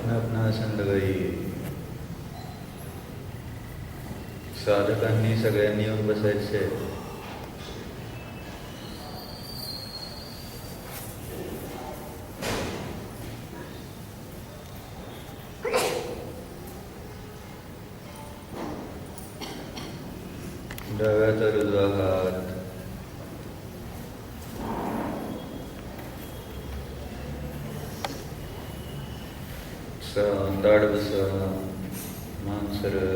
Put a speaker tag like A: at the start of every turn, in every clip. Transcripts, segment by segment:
A: आपणा संदगाई साधकांनी सगळ्यांनी येऊन बसायचे. डाव्याचा उजवा हात दाढ बसा, मान सरळ,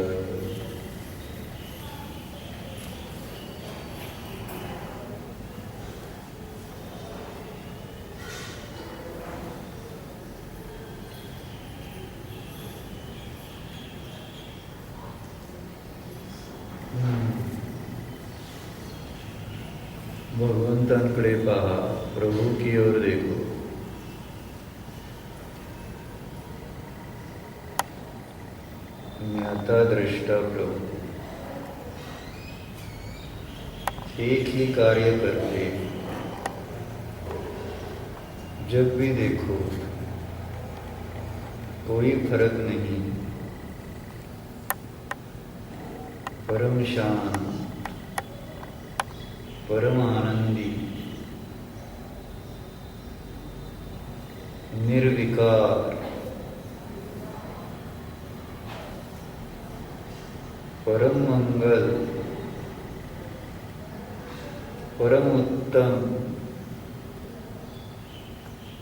A: भगवंतांकडे पहा, प्रभु की ओर देखो. ज्ञाता दृष्टा प्रभु एक ही कार्य करते, जब भी देखो कोई फर्क नहीं. परम शांत, परम आनंदी, निर्विकार, परम मंगल, परम उत्तम,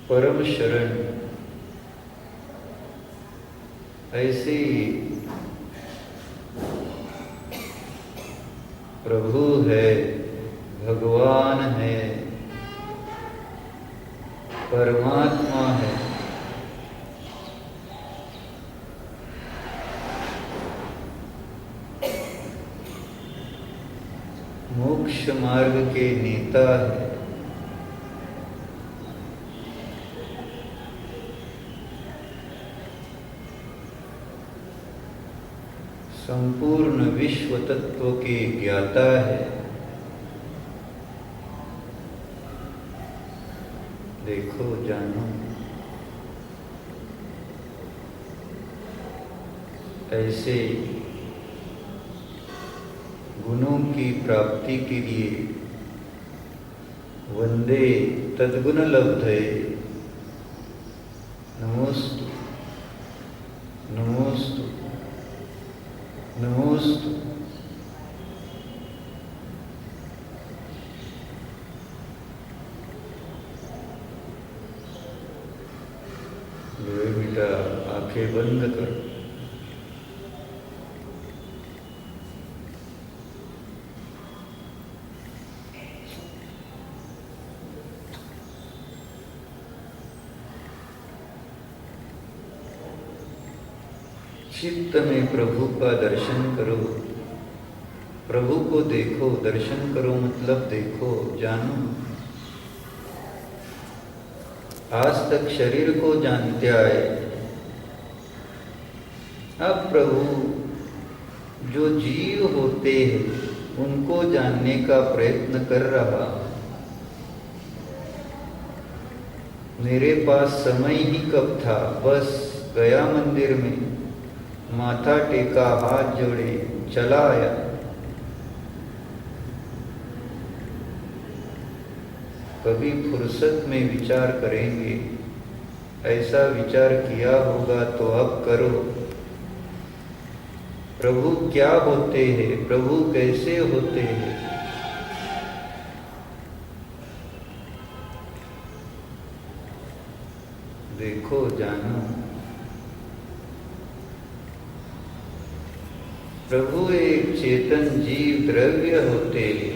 A: परम शरण, ऐसे प्रभु है, भगवान है, परमात्मा है. मोक्ष मार्ग के नेता है. संपूर्ण विश्व तत्व के ज्ञाता है. देखो, जानो, ऐसे गुणों की प्राप्ति के लिए वंदे तद्गुण लब्धये. नमोस्तु, नमोस्तु, नमोस्तु. बेटा, आंखें बंद करो. चित्त में प्रभु का दर्शन करो. प्रभु को देखो. दर्शन करो मतलब देखो, जानो. आज तक शरीर को जानते आए, अब प्रभु जो जीव होते हैं उनको जानने का प्रयत्न कर रहा. मेरे पास समय ही कब था, बस गया मंदिर में, माथा टेका, हाथ जोड़े, चला आया. कभी फुर्सत में विचार करेंगे. ऐसा विचार किया होगा तो अब करो. प्रभु क्या होते हैं, प्रभु कैसे होते हैं. देखो, जानो. प्रभु एक चेतन जीव द्रव्य होते हैं.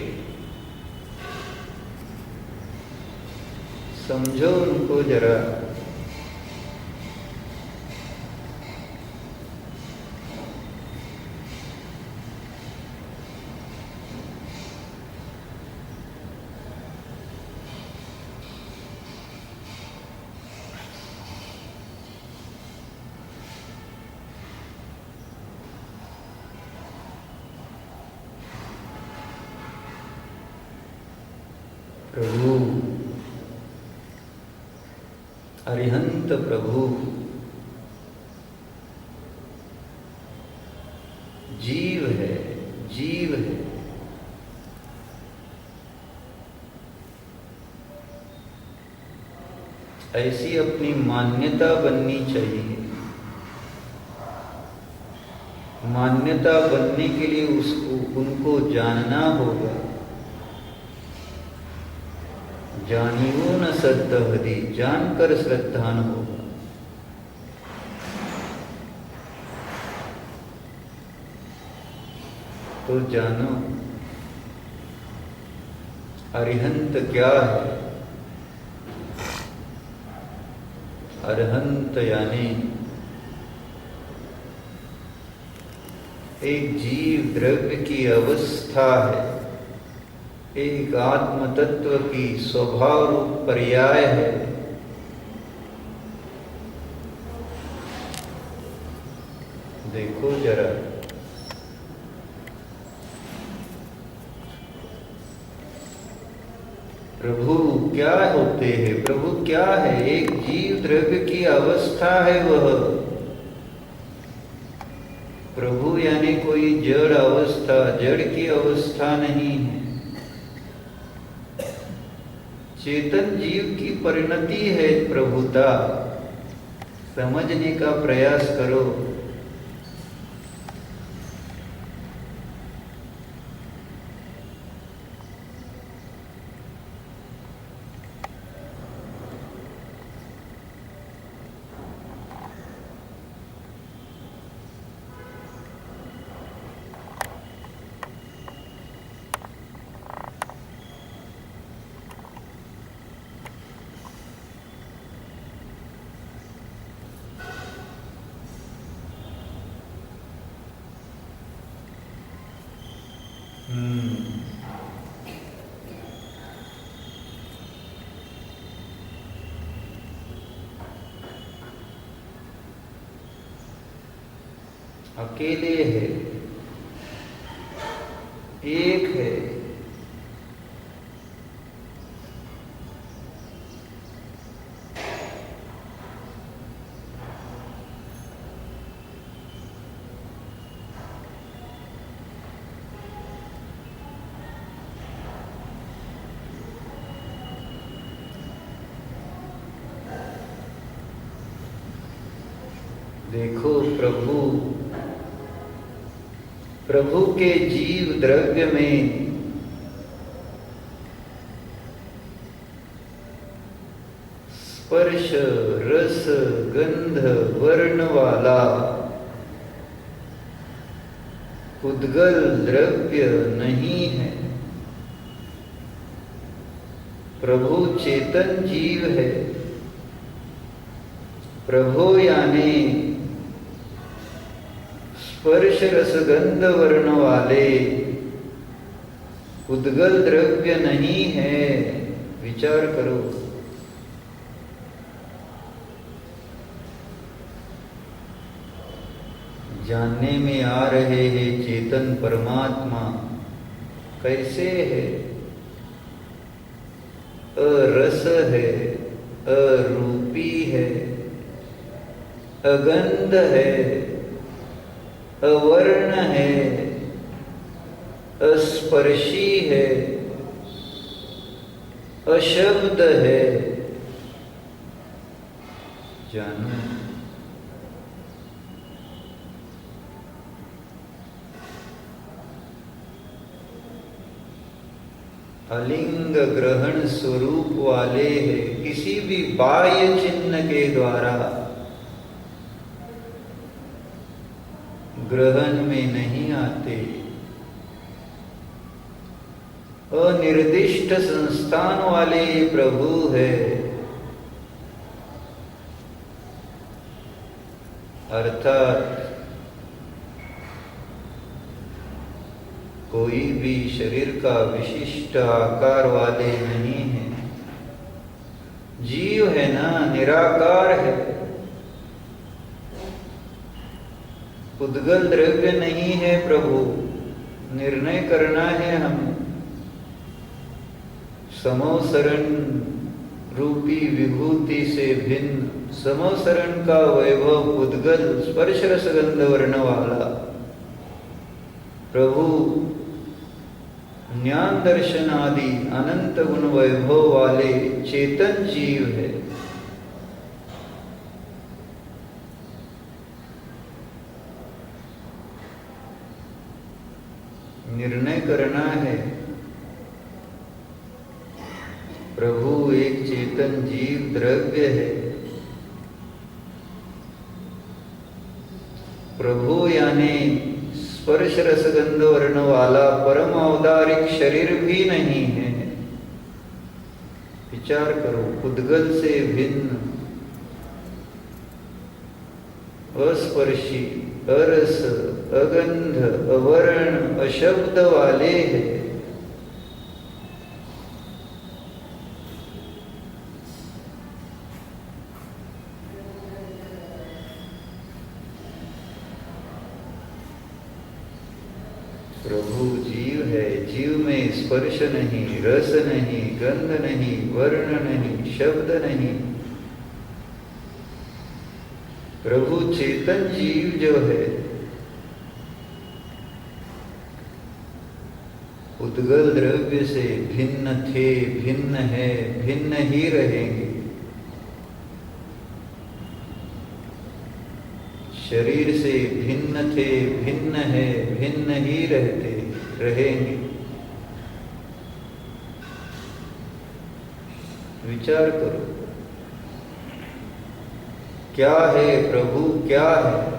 A: समझो उनको जरा. प्रभु, अरिहंत प्रभु, ऐसी अपनी मान्यता बननी चाहिए। मान्यता बनने के लिए उनको जानना होगा। जानियो न श्रद्धहदि, जानकर श्रद्धान होगा। तो जानो अरिहंत क्या है। अरहंत यानी एक जीव द्रव्य की अवस्था है, एक आत्म तत्व की स्वभाव रूप पर्याय है। देखो जरा, प्रभु क्या होते हैं? प्रभु क्या है? एक जीव द्रव्य की अवस्था है वह। प्रभु यानी कोई जड़ अवस्था, जड़ की अवस्था नहीं है। चेतन जीव की परिणति है प्रभुता। समझने का प्रयास करो। अकेले है, एक है। देखो प्रभु के जीव द्रव्य में स्पर्श, रस, गंध, वर्ण वाला उद्गल द्रव्य नहीं है। प्रभु चेतन जीव है। प्रभु यानी स्पर्श, रस, गंध, वर्ण वाले उद्गल द्रव्य नहीं है। विचार करो। जानने में आ रहे हैं चेतन परमात्मा कैसे है। अरस है, अरूपी है, अगंध है, अवर्ण है, अस्पर्शी है, अशब्द है। जानो अलिंग ग्रहण स्वरूप वाले हैं। किसी भी बाह्य चिन्ह के द्वारा ग्रहण में नहीं आते। अनिर्दिष्ट संस्थान वाले प्रभु है। अर्थात कोई भी शरीर का विशिष्ट आकार वाले नहीं है। जीव है ना, निराकार है। उद्गल द्रव्य नहीं है प्रभु। निर्णय करना है हमें। समोसरण रूपी विभूति से भिन्न समोसरण का वैभव उद्गल स्पर्श रस गंध वर्ण वाला प्रभु ज्ञान दर्शन आदि अनंत गुण वैभव वाले चेतन जीव है। निर्णय करना है। प्रभु एक चेतन जीव द्रव्य है। प्रभु यानी स्पर्श रसगंध वर्ण वाला परम औदारिक शरीर भी नहीं है। विचार करो, उद्गल से भिन्न, अस्पर्शी, अरस, अगंध, अवर्ण, अशब्द वाले हैं। प्रभु जीव है। जीव में स्पर्श नहीं, रस नहीं, गंध नहीं, वर्ण नहीं, शब्द नहीं। प्रभु चेतन जीव जो है, उद्गल द्रव्य से भिन्न थे, भिन्न है, भिन्न ही रहेंगे। शरीर से भिन्न थे, भिन्न है, भिन्न ही रहते रहेंगे। विचार करो, क्या है प्रभु, क्या है?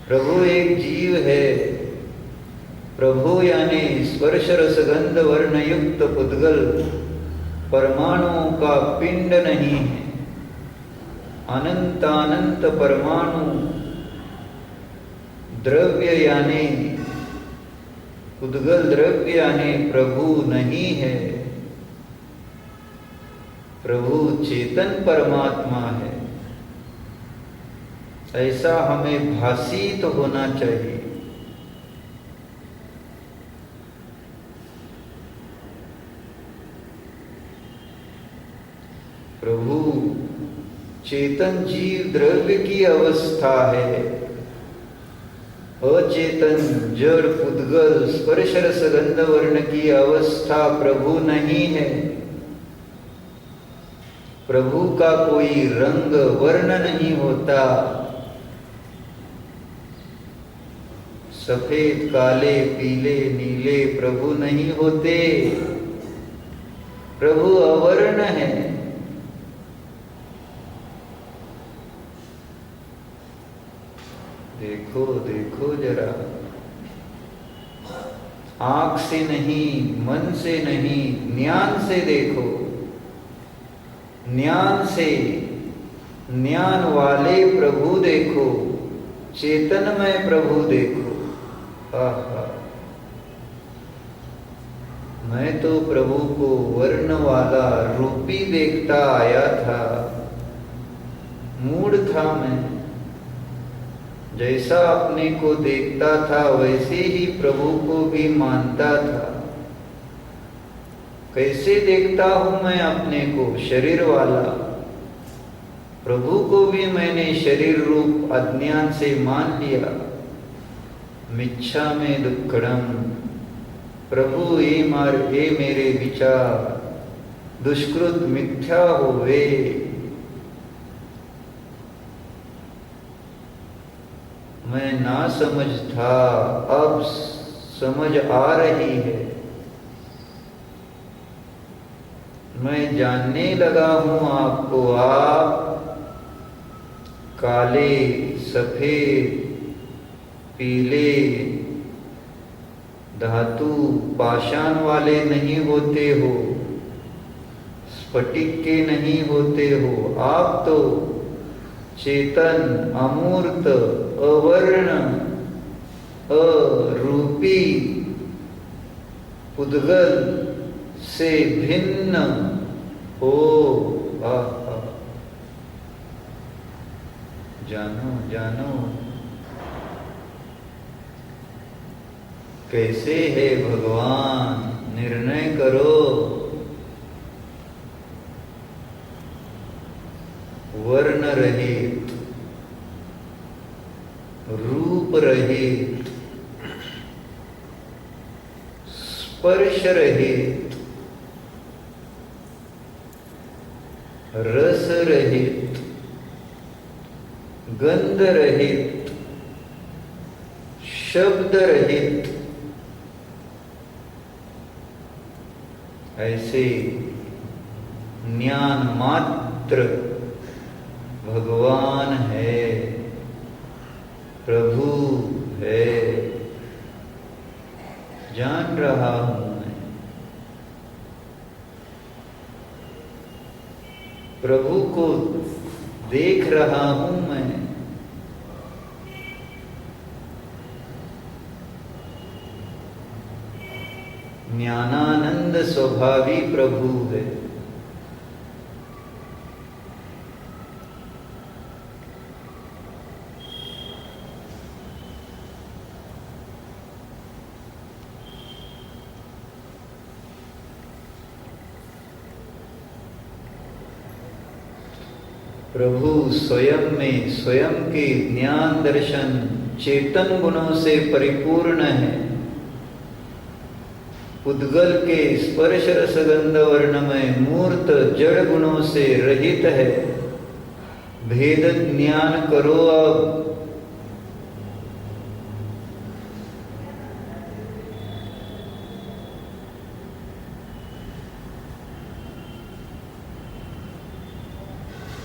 A: प्रभु एक जीव है। प्रभु यानी स्पर्श रसगंध वर्ण युक्त पुद्गल परमाणुओं का पिंड नहीं है। अनंतानंत परमाणु द्रव्य यानी उद्गल द्रव्य यानी प्रभु नहीं है। प्रभु चेतन परमात्मा है। ऐसा हमें भासित होना चाहिए। प्रभु चेतन जीव द्रव्य की अवस्था है। अचेतन जड़ पुद्गल स्पर्श रस गंध वर्ण की अवस्था प्रभु नहीं है। प्रभु का कोई रंग वर्ण नहीं होता। सफेद, काले, पीले, नीले प्रभु नहीं होते। प्रभु अवर्ण है। देखो देखो जरा, आंख से नहीं, मन से नहीं, ज्ञान से देखो। ज्ञान से, ज्ञान वाले प्रभु देखो, चेतनमय प्रभु देखो। आहा, मैं तो प्रभु को वर्ण वाला रूपी देखता आया था। मूढ़ था मैं। जैसा अपने को देखता था वैसे ही प्रभु को भी मानता था। कैसे देखता हूं मैं अपने को? शरीर वाला। प्रभु को भी मैंने शरीर रूप अज्ञान से मान लिया। मिच्छा में दुक्कड़म। प्रभु ये मेरे विचार दुष्कृत मिथ्या होवे। मैं ना समझ था, अब समझ आ रही है। मैं जानने लगा हूं आपको। आप काले, सफेद, पीले, धातु पाषाण वाले नहीं होते हो, स्फटिक के नहीं होते हो। आप तो चेतन, अमूर्त, अवर्ण, अरूपी, उद्गल से भिन्न हो। जानो जानो कैसे है भगवान, निर्णय करो। वर्ण रहित, रूप रहित, स्पर्श रहित, रस रहित, गंध रहित, शब्द रहित, ऐसे ज्ञान मात्र भगवान है, प्रभु है, जान रहा हूं मैं। प्रभु को देख रहा हूं मैं। ज्ञानानंद स्वभावी प्रभु है। प्रभु स्वयं में स्वयं के ज्ञान दर्शन चेतन गुणों से परिपूर्ण है। उद्गल के स्पर्श रसगंध वर्णमय मूर्त जड़ गुणों से रहित है। भेद ज्ञान करो अब।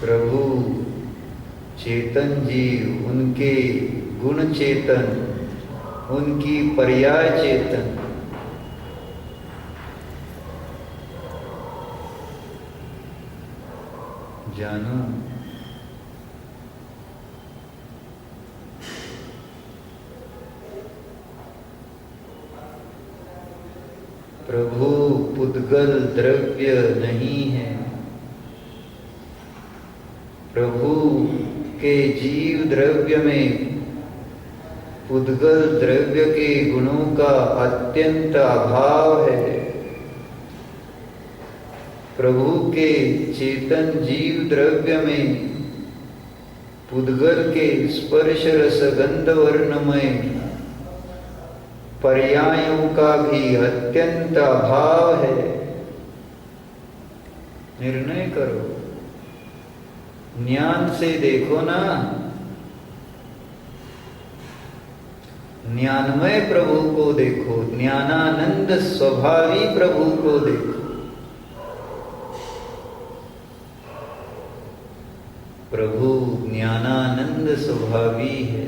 A: प्रभु चेतन जीव, उनके गुण चेतन, उनकी पर्याय चेतन, जानो। प्रभु पुद्गल द्रव्य नहीं है। प्रभु के जीव द्रव्य में पुद्गल द्रव्य के गुणों का अत्यंत अभाव है। प्रभु के चेतन जीव द्रव्य में पुद्गल के स्पर्श रस गंध वर्णमय पर्यायों का भी अत्यंत अभाव है। निर्णय करो, ज्ञान से देखो ना। ज्ञानमय प्रभु को देखो, ज्ञानानंद स्वभावी प्रभु को देखो। प्रभु ज्ञानानंद स्वभावी है।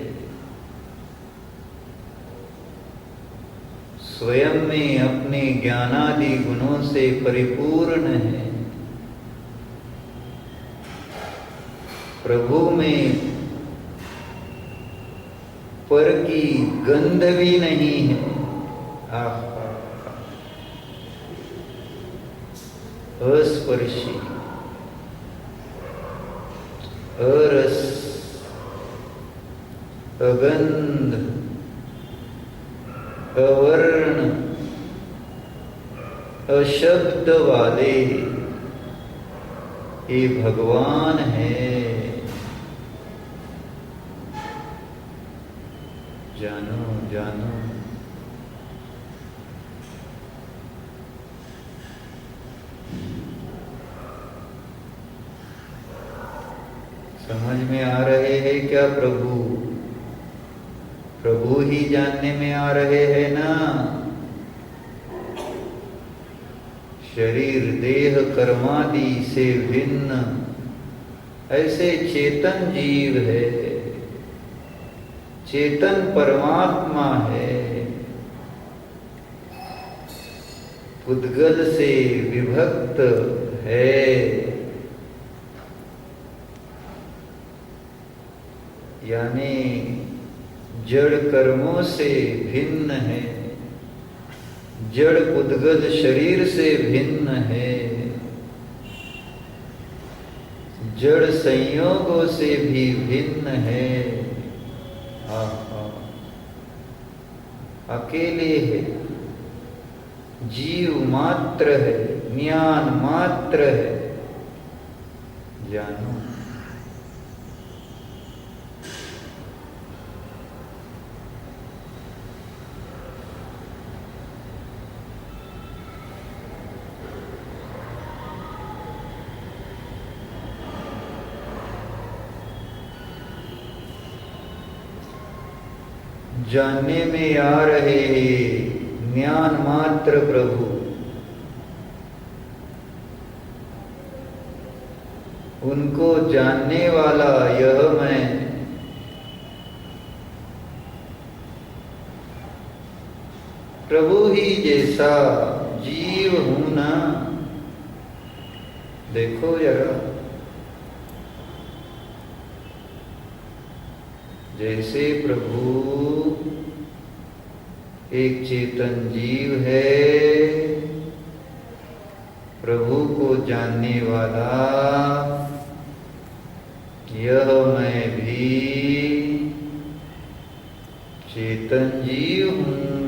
A: स्वयं में अपने ज्ञानादि गुणों से परिपूर्ण है। प्रभु में पर की गंध भी नहीं है। अस्पर्शी, अरस, अगंध, अवर्ण, अशब्द वाले ये भगवान है। जानो जानो। समझ में आ रहे हैं क्या प्रभु? प्रभु ही जानने में आ रहे हैं ना। शरीर देह कर्मादि से भिन्न ऐसे चेतन जीव है, चेतन परमात्मा है। उद्गल से विभक्त है, यानी जड़ कर्मों से भिन्न है, जड़ उद्गल शरीर से भिन्न है, जड़ संयोगों से भी भिन्न है। अकेले है, जीव मात्र है, ज्ञान मात्र है। जानो जानने में आ रहे ज्ञान मात्र प्रभु, उनको जानने वाला यह मैं प्रभु ही जैसा जीव हूं ना। देखो जरा, जैसे प्रभु एक चेतन जीव है, प्रभु को जानने वाला यह मैं भी चेतन जीव हूं।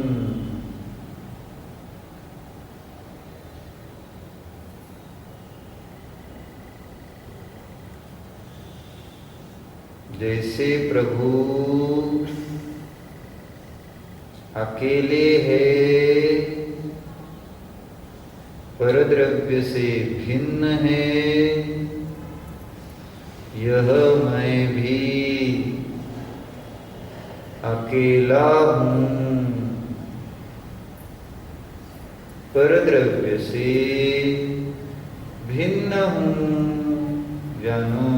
A: जैसे प्रभु अकेले है, परद्रव्य से भिन्न है, यह मैं भी अकेला हूं, परद्रव्य से भिन्न हूं। जानो,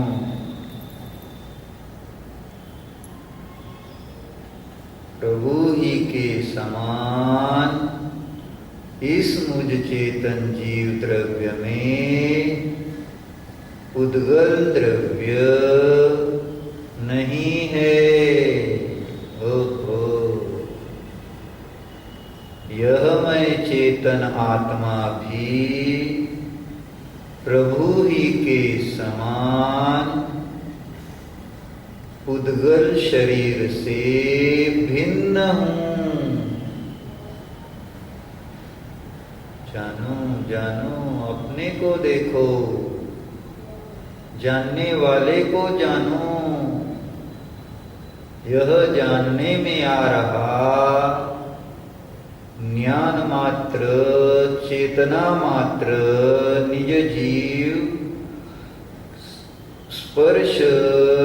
A: प्रभु ही के समान इस मुझ चेतन जीव द्रव्य में उद्गल द्रव्य नहीं है। ओहो, यह मैं चेतन आत्मा भी प्रभु ही के समान उद्गल शरीर से भिन्न हूं। जानो जानो, अपने को देखो, जानने वाले को जानो। यह जानने में आ रहा ज्ञान मात्र, चेतना मात्र, निज जीव स्पर्श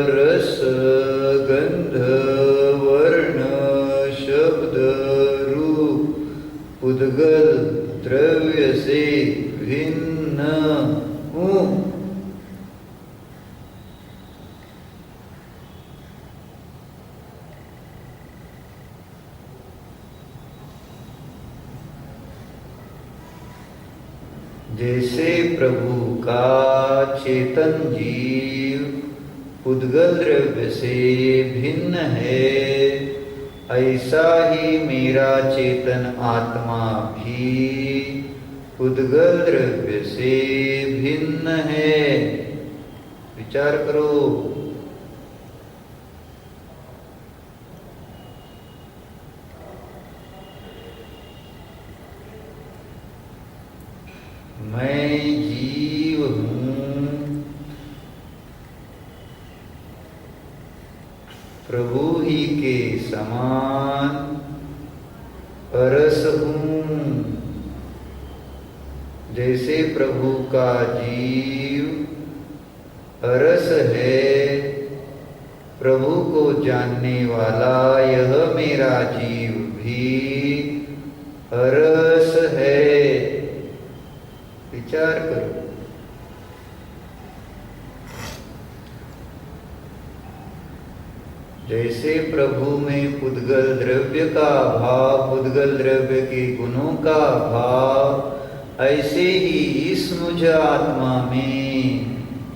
A: रस गंध वर्ण शब्द रूप उद्गल द्रव्य से भिन्न हूं। जैसे प्रभु का चेतन जीव उद्गल द्रव्य से भिन्न है, ऐसा ही मेरा चेतन आत्मा भी उद्गल द्रव्य से भिन्न है। विचार करो, मैं जीव हूं, प्रभु ही के समान परस हूं। जैसे प्रभु का जीव परस है, प्रभु को जानने वाला यह मेरा जीव भी परस है। विचार करो, जैसे प्रभु में उद्गल द्रव्य का भाव, उद्गल द्रव्य के गुणों का भाव, ऐसे ही इस मुझ आत्मा में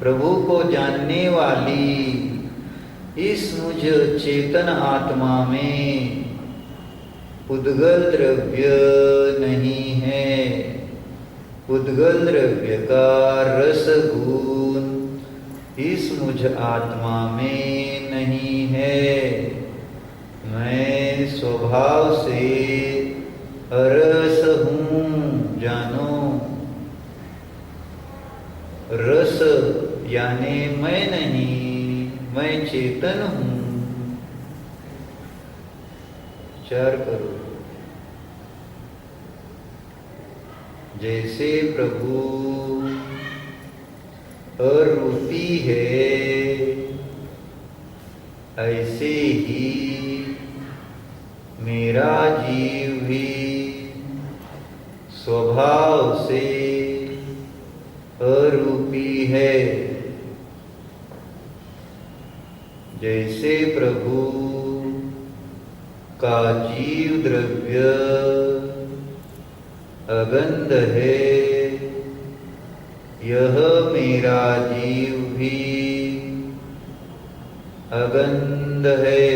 A: प्रभु को जानने वाली इस मुझ चेतन आत्मा में उद्गल द्रव्य नहीं है। उद्गल द्रव्य का रस गुण इस मुझ आत्मा में नहीं है। मैं स्वभाव से रस हूं। जानो, रस यानी मैं नहीं, मैं चेतन हूं। विचार करो, जैसे प्रभु अरूपी है, ऐसे ही मेरा जीव भी स्वभाव से अरूपी है। जैसे प्रभु का जीव द्रव्य अगंध है, यह मेरा जीव भी अगंध है।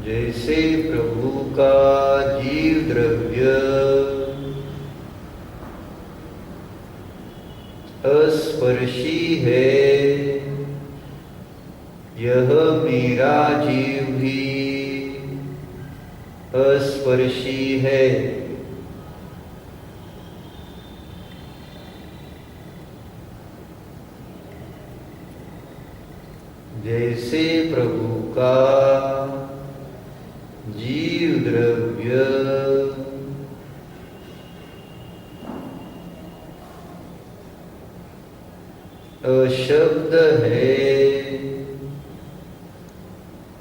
A: जैसे प्रभु का जीव द्रव्य अस्पर्शी है, यह मेरा जीव भी अस्पर्शी है। जैसे प्रभु का जीव द्रव्य अशब्द है,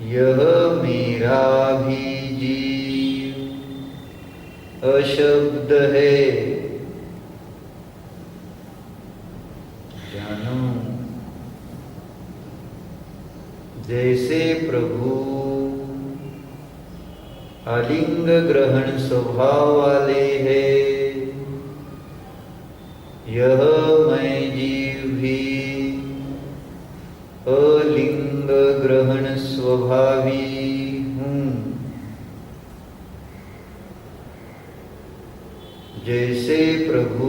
A: यह मेरा भी जीव अशब्द है। जानो, जैसे प्रभु अलिंग ग्रहण स्वभाव वाले हैं, यह मैं जीव भी अलिंग ग्रहण स्वभावी हूँ। जैसे प्रभु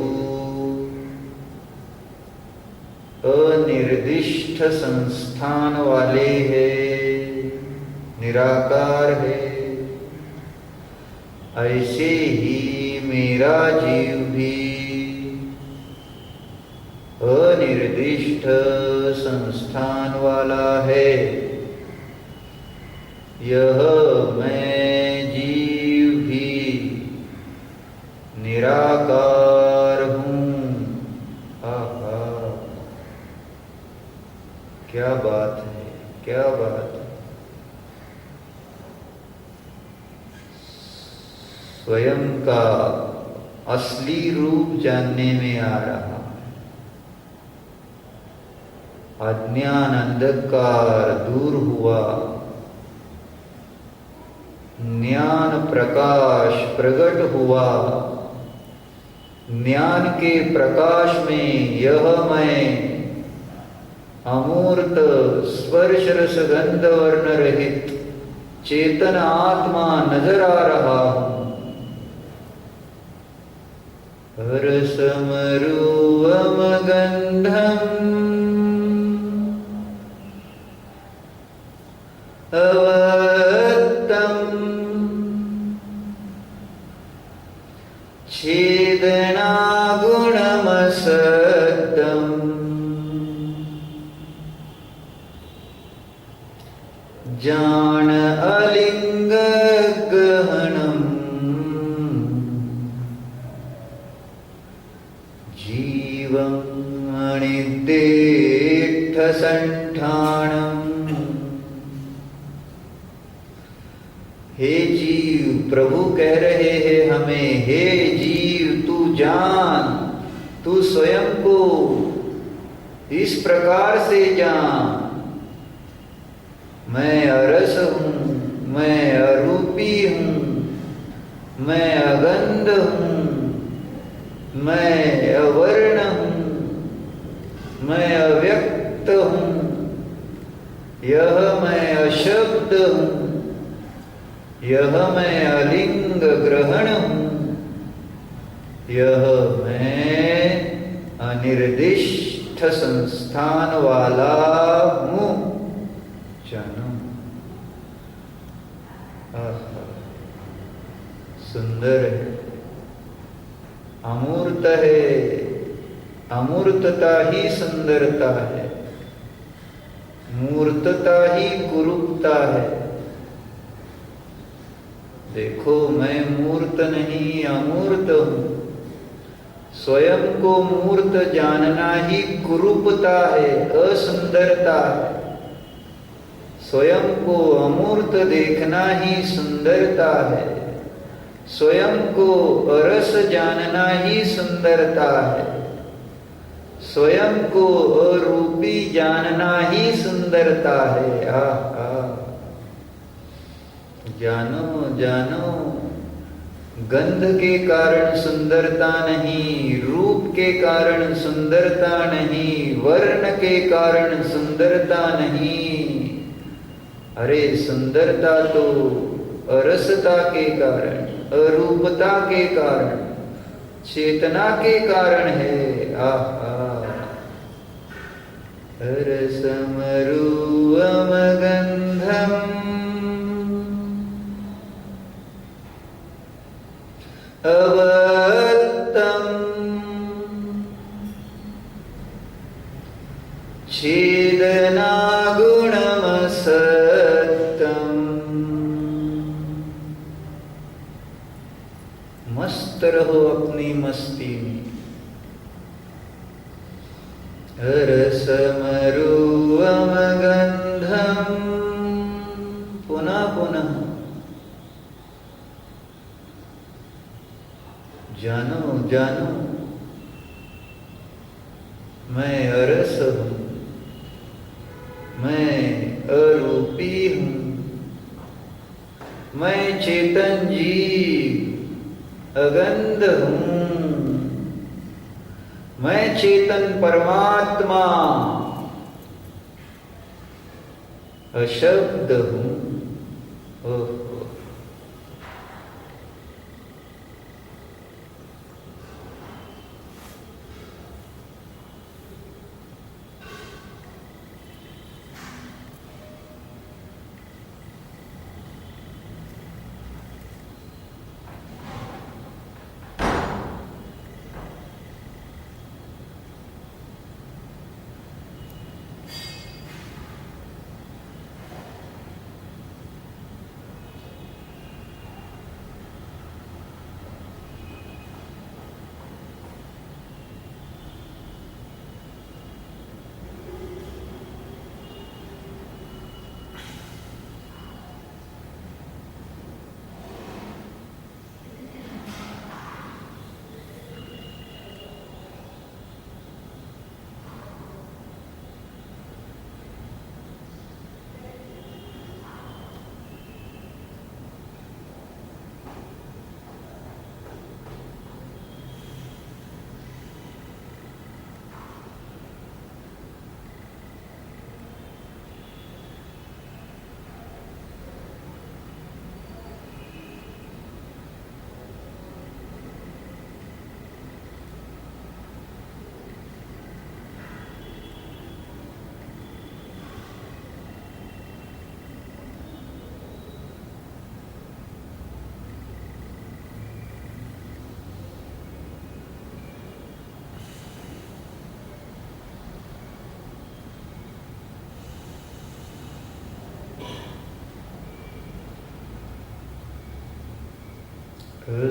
A: अनिर्दिष्ट संस्थान वाले हैं, निराकार है, ऐसे ही मेरा जीव भी अनिर्दिष्ट संस्थान वाला है। यह मैं जीव भी निराकार हूँ। आहा, क्या बात है, क्या बात है। स्वयं का असली रूप जानने में आ रहा। अज्ञान अंधकार दूर हुआ, ज्ञान प्रकाश प्रकट हुआ। ज्ञान के प्रकाश में यह मैं अमूर्त स्पर्श रस गंध वर्ण रहित चेतन आत्मा नजर आ रहा हूं। रसमरूपम गंधम अवत्तम छेदना गुणमसद्दम जान अलिंग गहनम जीवं अनिदेठ संठाणम। हे जीव, प्रभु कह रहे हैं हमें, हे जीव तू जान, तू स्वयं को इस प्रकार से जान। मैं अरस हूँ, मैं अरूपी हूँ, मैं अगंध हूँ, मैं अवर्ण हूँ, मैं अव्यक्त हूँ, यह मैं अशब्द हूँ, यह मैं अलिंग ग्रहण हूँ, यह मैं अनिर्दिष्ट संस्थान वाला हूँ। जानो, सुंदर है, अमूर्त है। अमूर्तता ही सुंदरता है, मूर्तता ही कुरूपता है। देखो, मैं मूर्त नहीं अमूर्त हूँ। स्वयं को मूर्त जानना ही कुरूपता है, असुंदरता है। स्वयं को अमूर्त देखना ही सुंदरता है। स्वयं को अरस जानना ही सुंदरता है, स्वयं को अरूपी जानना ही सुंदरता है। जानो जानो, गंध के कारण सुंदरता नहीं, रूप के कारण सुंदरता नहीं, वर्ण के कारण सुंदरता नहीं। अरे सुंदरता तो अरसता के कारण, अरूपता के कारण, चेतना के कारण है। रसमरूपम गंधम अवत्तम छेदना गुणमसत्तम। मस्त रहो अपनी मस्ती में। रसमरूपम गंधम, पुनः पुनः जानो जानो, मैं अरस हूं, मैं अरूपी हूं, मैं चेतन जीव अगंध हूं, मैं चेतन परमात्मा अशब्द हूं।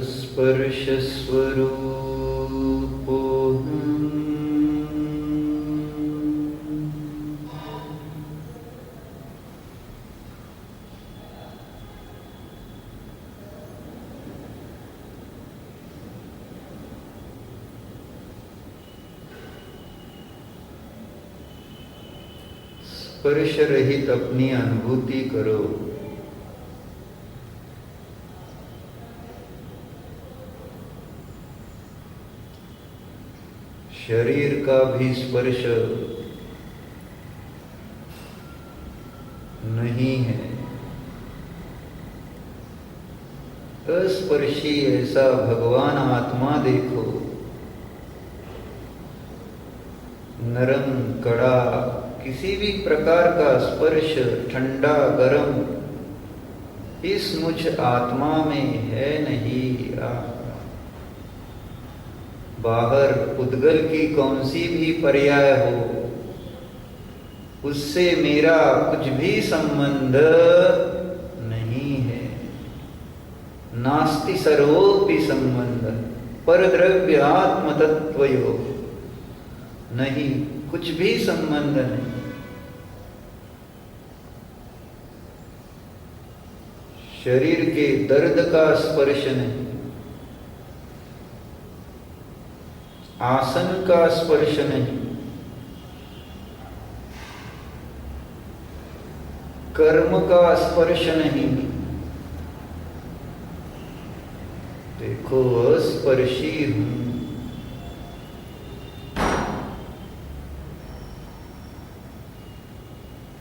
A: स्पर्श स्वरूपोऽहम् स्पर्श रहित अपनी अनुभूति करो। शरीर का भी स्पर्श नहीं है, अस्पर्शी ऐसा भगवान आत्मा देखो। नरम कड़ा किसी भी प्रकार का स्पर्श, ठंडा गरम, इस मुझ आत्मा में है नहीं। बाहर उद्गल की कौन सी भी पर्याय हो, उससे मेरा कुछ भी संबंध नहीं है। नास्ति सर्वोपि संबंध परद्रव्य आत्म तत्वयो, नहीं कुछ भी संबंध नहीं। शरीर के दर्द का स्पर्श नहीं, आसन का स्पर्श नहीं, कर्म का स्पर्श नहीं। देखो अस्पर्शी हूं।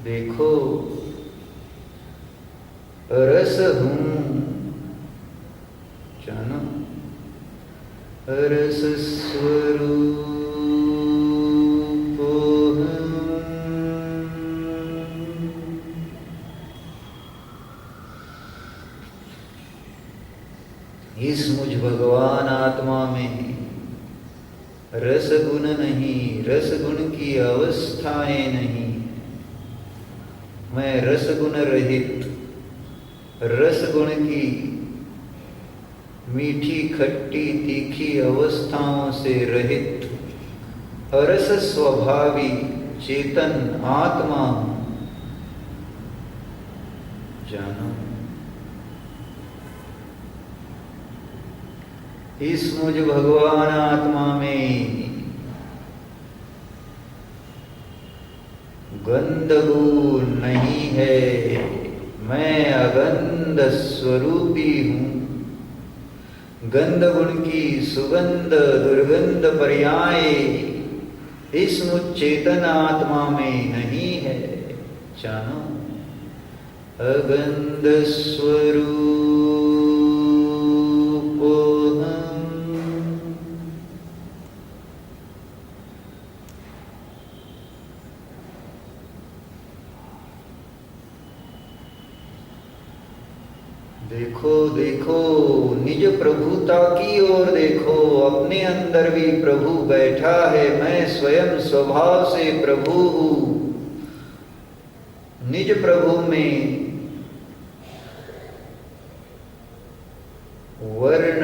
A: देखो रस हूं, जानो रस स्वरूप हूं। इस मुझ भगवान आत्मा में रस गुण नहीं, रस गुण की अवस्थाएं नहीं। मैं रस गुण रहित, रस गुण की मीठी खट्टी तीखी अवस्थाओं से रहित अरस स्वभावी चेतन आत्मा हूं। जानो इस मुझ भगवान आत्मा में गंध गुण नहीं है। मैं अगंध स्वरूपी हूं। गंध गुण की सुगंध दुर्गंध पर्याय इस मुझ चेतन आत्मा में नहीं है। जानो अगंध स्वरूप देखो देखो निज प्रभुता की ओर देखो। अपने अंदर भी प्रभु बैठा है। मैं स्वयं स्वभाव से प्रभु हूं। निज प्रभु में वर्ण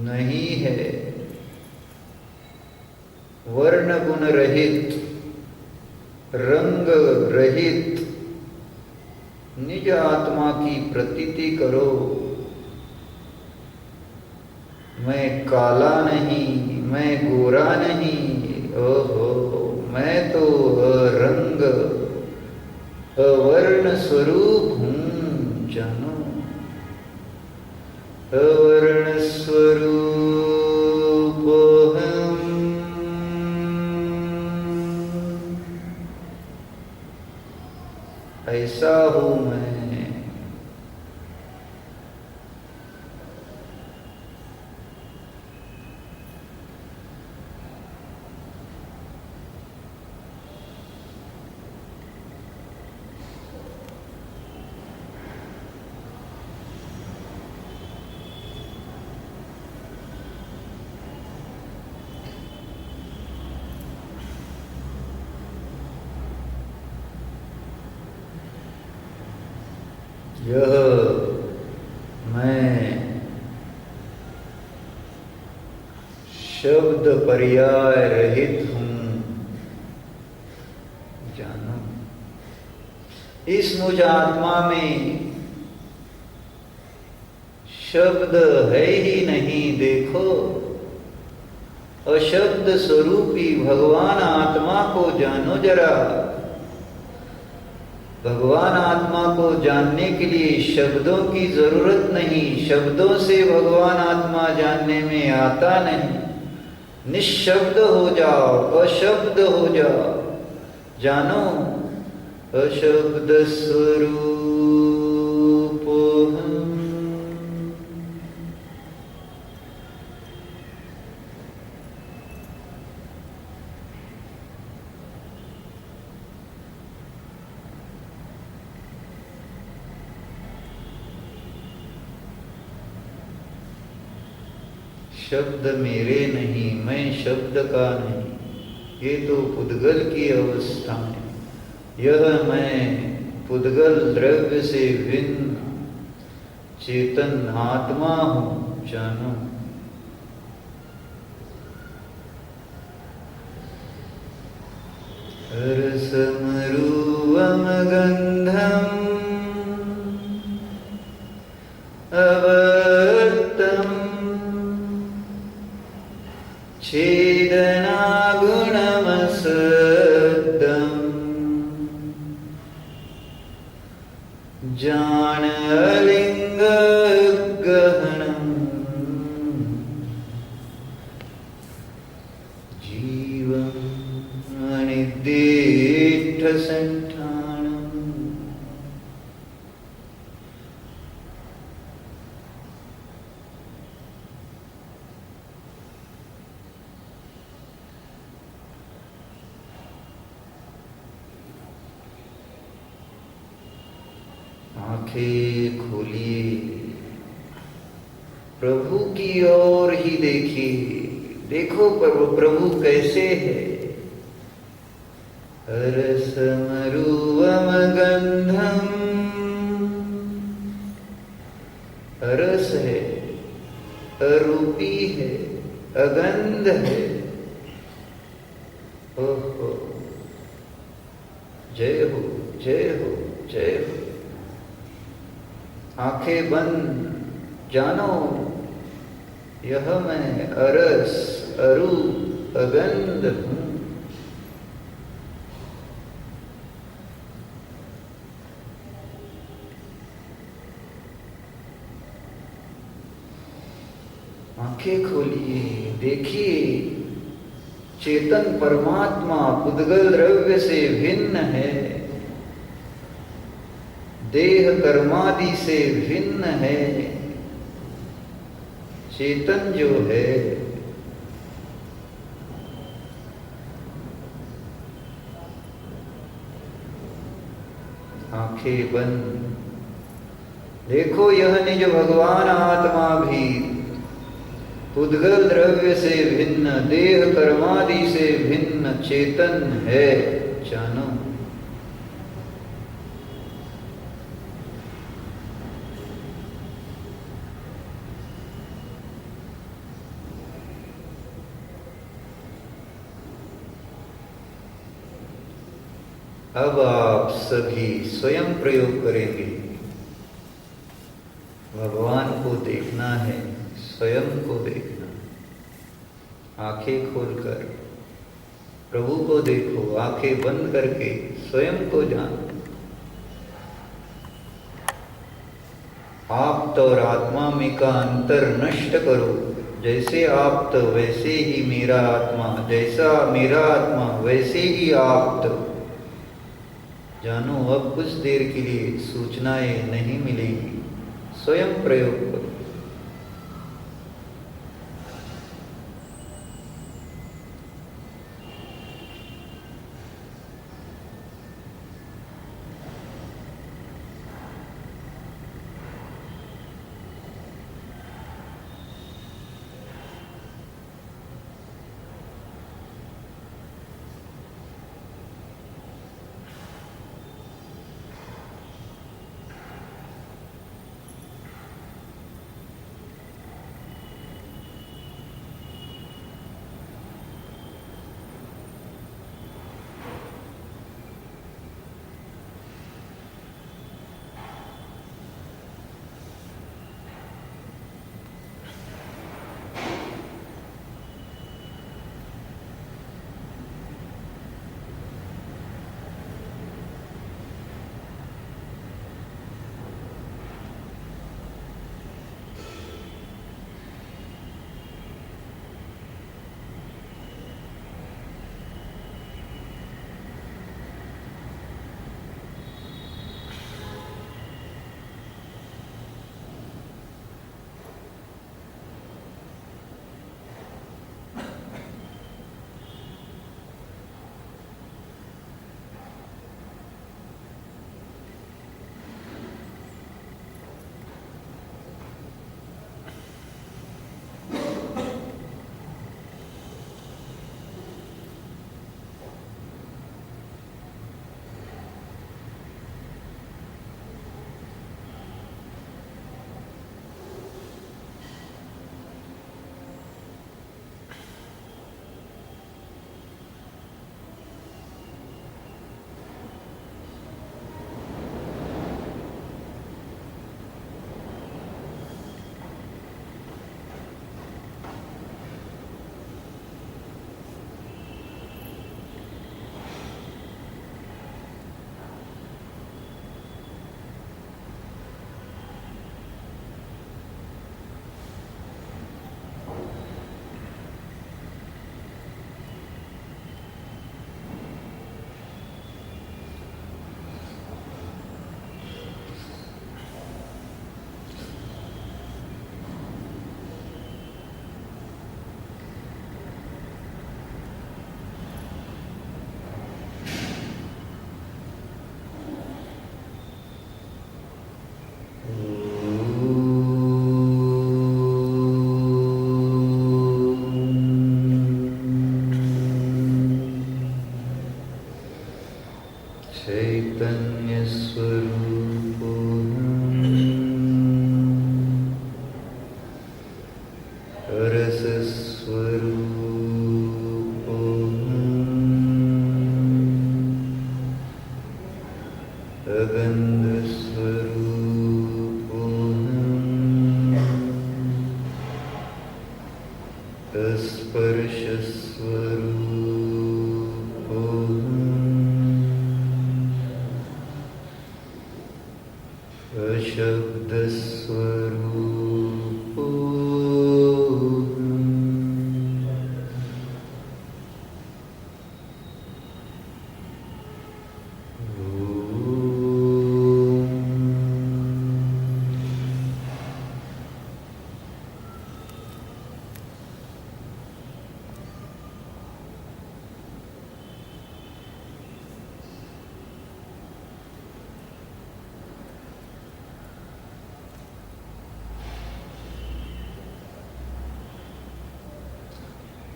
A: नहीं है, वर्ण गुण रहित, रंग रहित निज आत्मा की प्रतीति करो। मैं काला नहीं, मैं गोरा नहीं, ओहो मैं तो रंग अवर्ण स्वरूप हूं। जानो अवर्ण स्वरूप हम। ऐसा हूं मैं। यह मैं शब्द पर्याय रहित हूं। जानो इस मुझ आत्मा में शब्द है ही नहीं। देखो अशब्द स्वरूपी भगवान आत्मा को जानो जरा। भगवान आत्मा को जानने के लिए शब्दों की जरूरत नहीं। शब्दों से भगवान आत्मा जानने में आता नहीं। निशब्द हो जाओ, अशब्द हो जाओ। जानो अशब्द स्वरूप हम। शब्द मेरे नहीं, मैं शब्द का नहीं। ये तो पुद्गल की अवस्था है। यह मैं पुद्गल द्रव्य से भिन्न चेतन आत्मा हूं। जानो रसमरूपम गंधम अवर्तम छेदना गुणमसद्दम् जान अलिंग गहनम् जीवम् अनिर्दिष्ट संठानम्। आंखें खोलिए, प्रभु की ओर ही देखिए। देखो प्रभु कैसे है। रसमरूपम गंधम, रस है, अरूपी है, अगंध है। ओहो, जय हो, जय हो, जय हो। आंखें बंद, जानो यह मैं अरस अरूप अगंध हूं। आंखें खोलिए, देखिए चेतन परमात्मा पुद्गल द्रव्य से भिन्न है, देह कर्मादि से भिन्न है। चेतन जो है आंखें बंद, देखो यह निज भगवान आत्मा भी पुद्गल द्रव्य से भिन्न, देह कर्मादि से भिन्न चेतन है। जानो अब आप सभी स्वयं प्रयोग करेंगे। भगवान को देखना है, स्वयं को देखना। आंखें खोलकर प्रभु को देखो, आंखें बंद करके स्वयं को जानो। आप तो और आत्मा में का अंतर नष्ट करो। जैसे आप तो वैसे ही मेरा आत्मा, जैसा मेरा आत्मा वैसे ही आप तो। जानो अब कुछ देर के लिए सूचनाएं नहीं मिलेगी, स्वयं प्रयोग करो।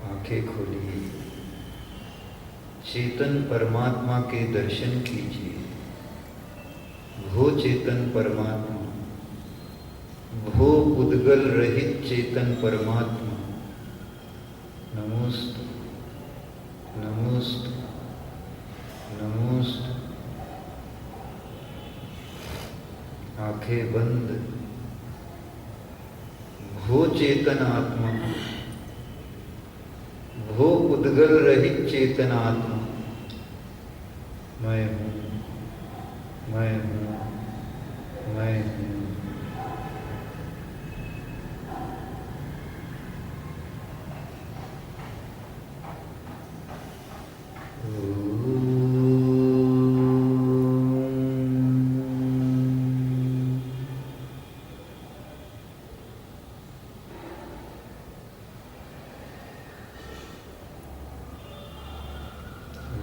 A: आंखें खोलिए, चेतन परमात्मा के दर्शन कीजिए। भो चेतन परमात्मा, भो उद्गल रहित चेतन परमात्मा, नमोस्तु नमोस्तु नमोस्तु। आंखें बंद। भो चेतन आत्मा, भो उद्गल रहित चेतन आत्मा, मैं हूँ, मैं हूँ, मैं हूँ।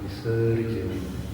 A: विसर्जन।